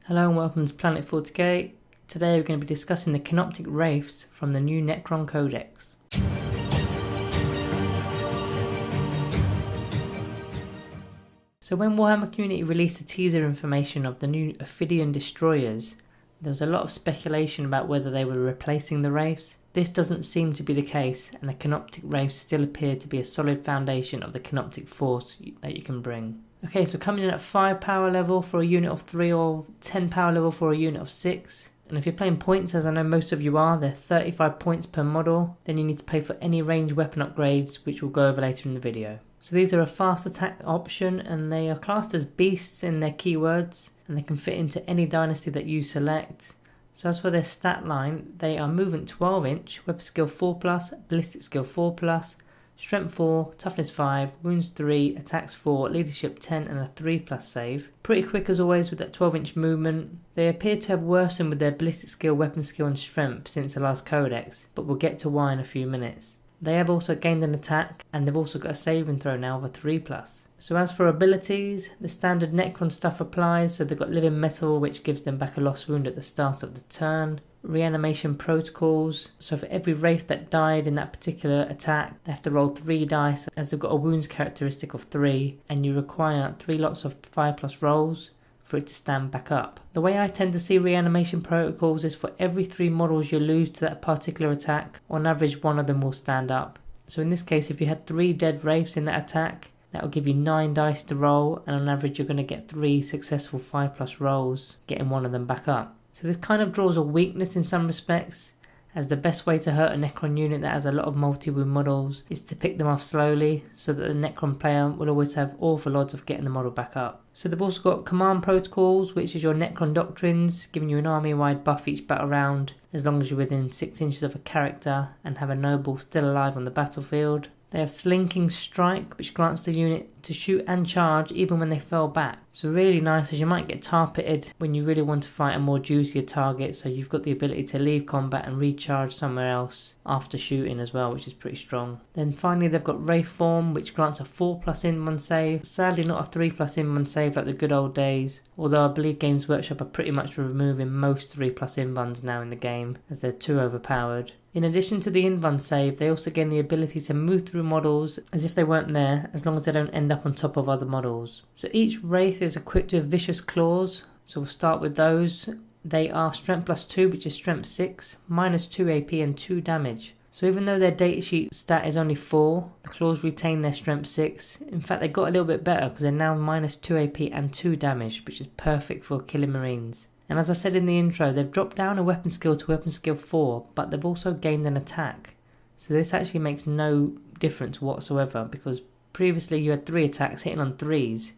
Hello and welcome to Planet 40k. Today we're going to be discussing the Canoptek Wraiths from the new Necron Codex. So when Warhammer community released the teaser information of the new Ophidian destroyers, there was a lot of speculation about whether they were replacing the Wraiths. This doesn't seem to be the case, and the Canoptek Wraiths still appear to be a solid foundation of the Canoptek force that you can bring. Okay, so coming in at 5 power level for a unit of 3 or 10 power level for a unit of 6. And if you're playing points, as I know most of you are, they're 35 points per model. Then you need to pay for any range weapon upgrades, which we'll go over later in the video. So these are a fast attack option, and they are classed as beasts in their keywords, and they can fit into any dynasty that you select. So as for their stat line, they are movement 12 inch, weapon skill 4+, ballistic skill 4+, strength 4, toughness 5, wounds 3, attacks 4, leadership 10 and a 3+ save. Pretty quick as always with that 12 inch movement. They appear to have worsened with their ballistic skill, weapon skill and strength since the last codex, but we'll get to why in a few minutes. They have also gained an attack, and they've also got a saving throw now of a 3+. So as for abilities, the standard Necron stuff applies, so they've got living metal which gives them back a lost wound at the start of the turn. Reanimation protocols, so for every wraith that died in that particular attack, they have to roll 3 dice as they've got a wounds characteristic of 3, and you require 3 lots of 5+ rolls for it to stand back up. The way I tend to see reanimation protocols is for every 3 models you lose to that particular attack, on average one of them will stand up. So in this case, if you had 3 dead wraiths in that attack, that will give you 9 dice to roll, and on average you're going to get 3 successful 5+ rolls, getting one of them back up. So this kind of draws a weakness in some respects, as the best way to hurt a Necron unit that has a lot of multi-wound models is to pick them off slowly, so that the Necron player will always have awful odds of getting the model back up. So they've also got command protocols, which is your Necron doctrines, giving you an army-wide buff each battle round, as long as you're within 6 inches of a character and have a noble still alive on the battlefield. They have Slinking Strike, which grants the unit to shoot and charge even when they fell back. So really nice, as you might get tar pitted when you really want to fight a more juicier target, so you've got the ability to leave combat and recharge somewhere else after shooting as well, which is pretty strong. Then finally they've got Wraith Form, which grants a 4+ in 1 save. Sadly not a 3+ in 1 save like the good old days, although I believe Games Workshop are pretty much removing most 3+ in 1s now in the game, as they're too overpowered. In addition to the invuln save, they also gain the ability to move through models as if they weren't there, as long as they don't end up on top of other models. So each Wraith is equipped with Vicious Claws, so we'll start with those. They are Strength +2, which is Strength 6, -2 AP and 2 damage. So even though their datasheet stat is only 4, the Claws retain their Strength 6. In fact, they got a little bit better because they're now -2 AP and 2 damage, which is perfect for killing Marines. And as I said in the intro, they've dropped down a weapon skill to weapon skill 4, but they've also gained an attack. So this actually makes no difference whatsoever, because previously you had 3 attacks hitting on 3s,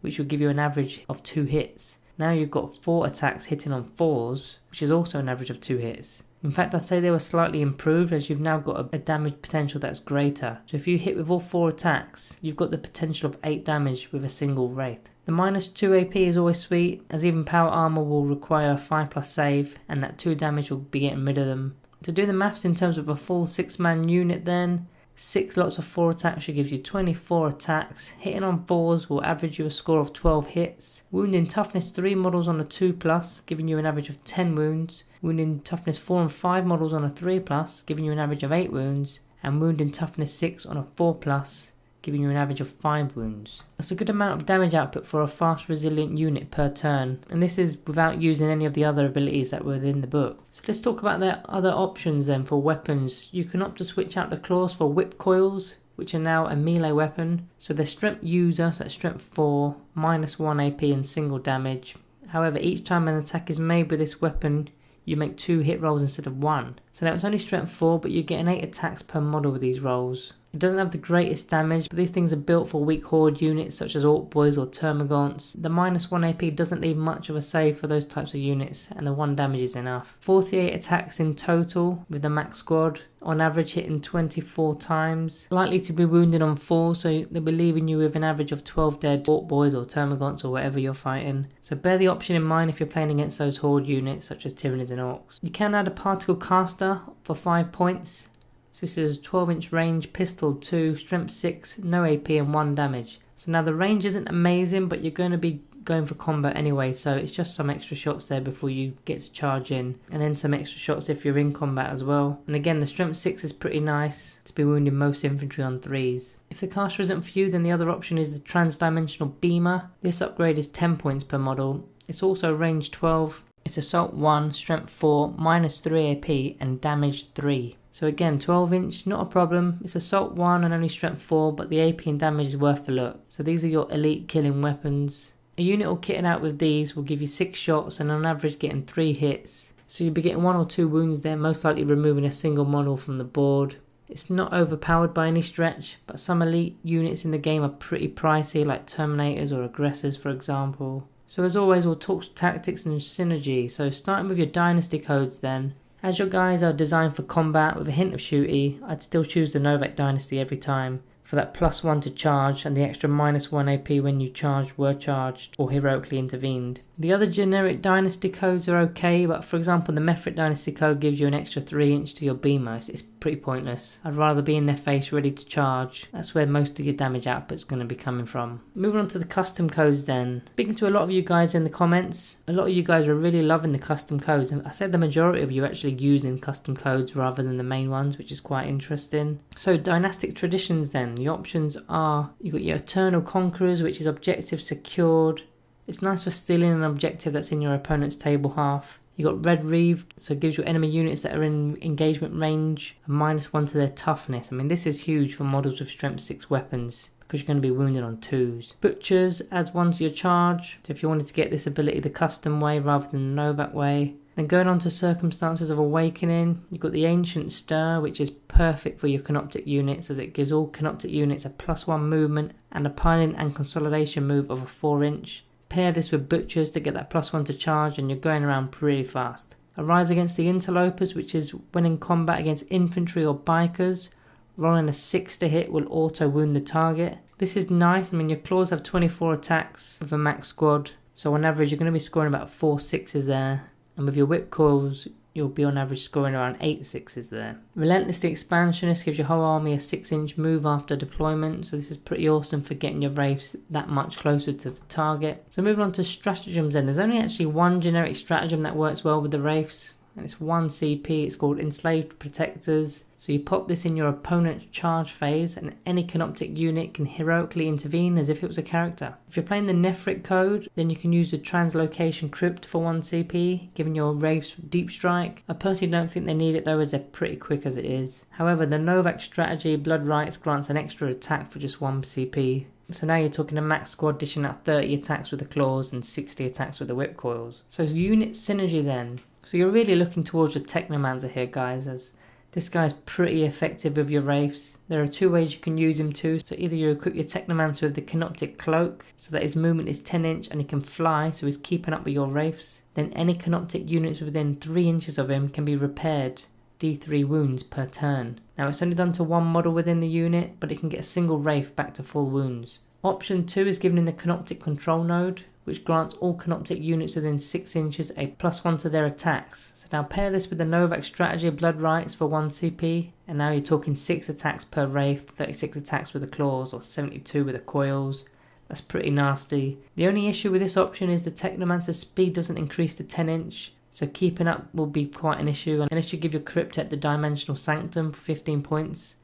which will give you an average of 2 hits. Now you've got 4 attacks hitting on 4s, which is also an average of 2 hits. In fact, I'd say they were slightly improved, as you've now got a damage potential that's greater. So if you hit with all 4 attacks, you've got the potential of 8 damage with a single Wraith. The -2 AP is always sweet, as even power armor will require a 5+ save, and that 2 damage will be getting rid of them. To do the maths in terms of a full 6-man unit then, 6 lots of 4 attacks should give you 24 attacks. Hitting on 4s will average you a score of 12 hits. Wounding toughness 3 models on a 2+, giving you an average of 10 wounds. Wounding toughness 4 and 5 models on a 3+, giving you an average of 8 wounds. And wounding toughness 6 on a 4+, giving you an average of 5 wounds. That's a good amount of damage output for a fast resilient unit per turn, and this is without using any of the other abilities that were in the book. So let's talk about their other options then for weapons. You can opt to switch out the claws for whip coils, which are now a melee weapon. So they're strength user, so that's strength 4, -1 AP and single damage. However, each time an attack is made with this weapon, you make 2 hit rolls instead of 1. So now it's only strength 4, but you're getting 8 attacks per model with these rolls. It doesn't have the greatest damage, but these things are built for weak horde units such as Orc Boys or Termagants. The -1 AP doesn't leave much of a save for those types of units, and the 1 damage is enough. 48 attacks in total with the max squad, on average hitting 24 times. Likely to be wounded on 4, so they'll be leaving you with an average of 12 dead Orc Boys or Termagants or whatever you're fighting. So bear the option in mind if you're playing against those horde units such as Tyranids and Orcs. You can add a particle caster for 5 points. So this is a 12-inch range, pistol 2, strength 6, no AP and 1 damage. So now the range isn't amazing, but you're going to be going for combat anyway, so it's just some extra shots there before you get to charge in, and then some extra shots if you're in combat as well. And again, the strength 6 is pretty nice to be wounding most infantry on 3s. If the caster isn't for you, then the other option is the transdimensional beamer. This upgrade is 10 points per model. It's also range 12. It's assault 1, strength 4, minus 3 AP and damage 3. So again, 12 inch, not a problem. It's assault 1 and only strength 4, but the AP and damage is worth a look. So these are your elite killing weapons. A unit all kitted out with these will give you 6 shots and on average getting 3 hits. So you'll be getting 1 or 2 wounds there, most likely removing a single model from the board. It's not overpowered by any stretch, but some elite units in the game are pretty pricey, like Terminators or Aggressors for example. So as always, we'll talk tactics and synergy. So starting with your Dynasty codes then. As your guys are designed for combat with a hint of shooty, I'd still choose the Novak Dynasty every time, for that +1 to charge and the extra -1 AP when you charged, were charged, or heroically intervened. The other generic Dynasty codes are okay, but for example the Mefrit Dynasty code gives you an extra 3 inch to your beamer. It's pretty pointless. I'd rather be in their face ready to charge. That's where most of your damage output's going to be coming from. Moving on to the custom codes then. Speaking to a lot of you guys in the comments, a lot of you guys are really loving the custom codes, and I said the majority of you are actually using custom codes rather than the main ones, which is quite interesting. So dynastic traditions then. The options are, you've got your Eternal Conquerors, which is objective secured. It's nice for stealing an objective that's in your opponent's table half. You got Red Reaved, so it gives your enemy units that are in engagement range a -1 to their toughness. I mean, this is huge for models with strength 6 weapons, because you're going to be wounded on 2s. Butchers adds 1 to your charge, so if you wanted to get this ability the custom way rather than the Novak way. Then going on to Circumstances of Awakening, you've got the Ancient Stir, which is perfect for your Canoptek units, as it gives all Canoptek units a +1 movement and a piling and consolidation move of a 4 inch. Pair this with Butchers to get that +1 to charge and you're going around pretty fast. Arise against the Interlopers, which is when in combat against infantry or bikers, rolling a 6 to hit will auto wound the target. This is nice. I mean, your claws have 24 attacks with a max squad, so on average you're going to be scoring about 4 6s there. And with your whip coils, you'll be on average scoring around 8 6s there. Relentlessly Expansionist gives your whole army a 6 inch move after deployment, so this is pretty awesome for getting your Wraiths that much closer to the target. So moving on to Stratagems then, there's only actually one generic stratagem that works well with the Wraiths, and it's 1 CP, it's called Enslaved Protectors. So you pop this in your opponent's charge phase and any Canoptek unit can heroically intervene as if it was a character. If you're playing the Nefrit code, then you can use the Translocation Crypt for 1 CP, giving your Wraiths Deep Strike. I personally don't think they need it though, as they're pretty quick as it is. However, the Novak strategy, Blood Rights, grants an extra attack for just 1 CP. So now you're talking a max squad dishing out 30 attacks with the claws and 60 attacks with the whip coils. So unit synergy then. So you're really looking towards your Technomancer here guys, as this guy's pretty effective with your Wraiths. There are 2 ways you can use him too. So either you equip your Technomancer with the Canoptek Cloak, so that his movement is 10 inch and he can fly, so he's keeping up with your Wraiths. Then any Canoptek units within 3 inches of him can be repaired, D3 wounds per turn. Now it's only done to 1 model within the unit, but it can get a single Wraith back to full wounds. Option 2 is given in the Canoptek Control node, which grants all Canoptek units within 6 inches a +1 to their attacks. So now pair this with the Novak strategy of Blood Rights for 1 CP, and now you're talking 6 attacks per Wraith, 36 attacks with the claws or 72 with the coils. That's pretty nasty. The only issue with this option is the Technomancer's speed doesn't increase to 10 inch, so keeping up will be quite an issue unless you give your Cryptet the Dimensional Sanctum for 15 points,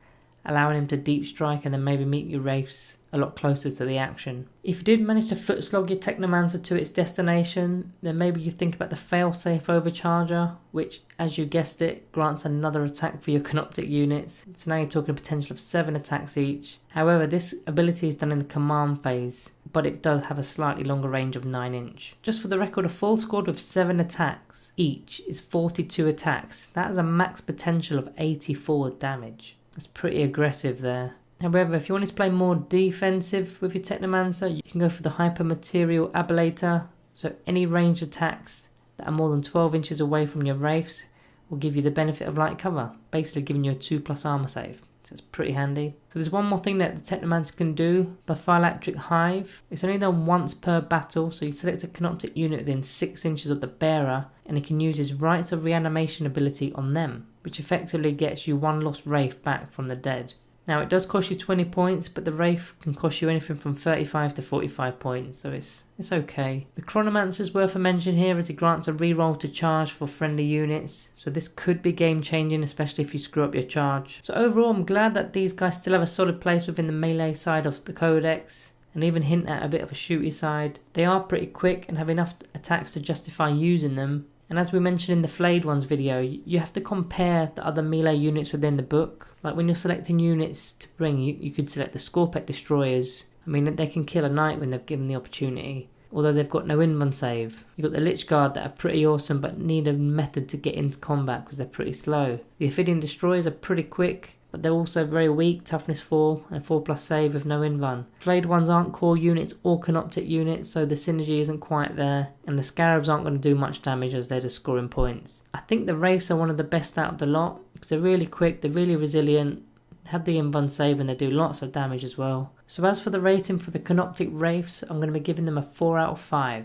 allowing him to deep strike and then maybe meet your Wraiths a lot closer to the action. If you did manage to foot slog your Technomancer to its destination, then maybe you think about the failsafe Overcharger, which, as you guessed it, grants another attack for your Canoptek units. So now you're talking a potential of 7 attacks each. However, this ability is done in the command phase, but it does have a slightly longer range of 9 inch. Just for the record, a full squad with 7 attacks each is 42 attacks. That has a max potential of 84 damage. That's pretty aggressive there. However, if you wanted to play more defensive with your Technomancer, you can go for the Hypermaterial Ablator. So any ranged attacks that are more than 12 inches away from your Wraiths will give you the benefit of light cover, basically giving you a 2+ armor save. So it's pretty handy. So there's one more thing that the Technomancer can do, the Phylacteric Hive. It's only done once per battle, so you select a Canoptek unit within 6 inches of the bearer, and he can use his Rites of Reanimation ability on them, which effectively gets you 1 lost Wraith back from the dead. Now it does cost you 20 points, but the Wraith can cost you anything from 35 to 45 points, so it's okay. The Chronomancer is worth a mention here as it grants a reroll to charge for friendly units, so this could be game changing, especially if you screw up your charge. So overall I'm glad that these guys still have a solid place within the melee side of the Codex, and even hint at a bit of a shooty side. They are pretty quick and have enough attacks to justify using them. And as we mentioned in the Flayed Ones video, you have to compare the other melee units within the book. Like when you're selecting units to bring, you could select the Scorpek Destroyers. I mean, they can kill a knight when they're given the opportunity, although they've got no invuln save. You've got the Lich Guard that are pretty awesome but need a method to get into combat because they're pretty slow. The Ophidian Destroyers are pretty quick, but they're also very weak, toughness 4 and 4+ save with no invuln. Flayed Ones aren't core units or Canoptek units, so the synergy isn't quite there, and the Scarabs aren't going to do much damage as they're just scoring points. I think the Wraiths are one of the best out of the lot because they're really quick, they're really resilient, have the invuln save, and they do lots of damage as well. So as for the rating for the Canoptek Wraiths, I'm going to be giving them a 4 out of 5.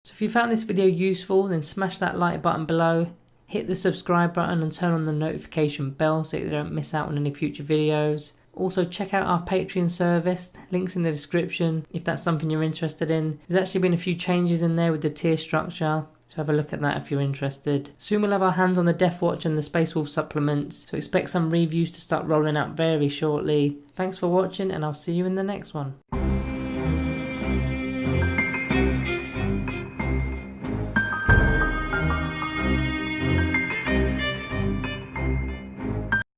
So if you found this video useful, then smash that like button below. Hit the subscribe button and turn on the notification bell so you don't miss out on any future videos. Also check out our Patreon service, links in the description if that's something you're interested in. There's actually been a few changes in there with the tier structure, so have a look at that if you're interested. Soon we'll have our hands on the Death Watch and the Space Wolf supplements, so expect some reviews to start rolling out very shortly. Thanks for watching and I'll see you in the next one.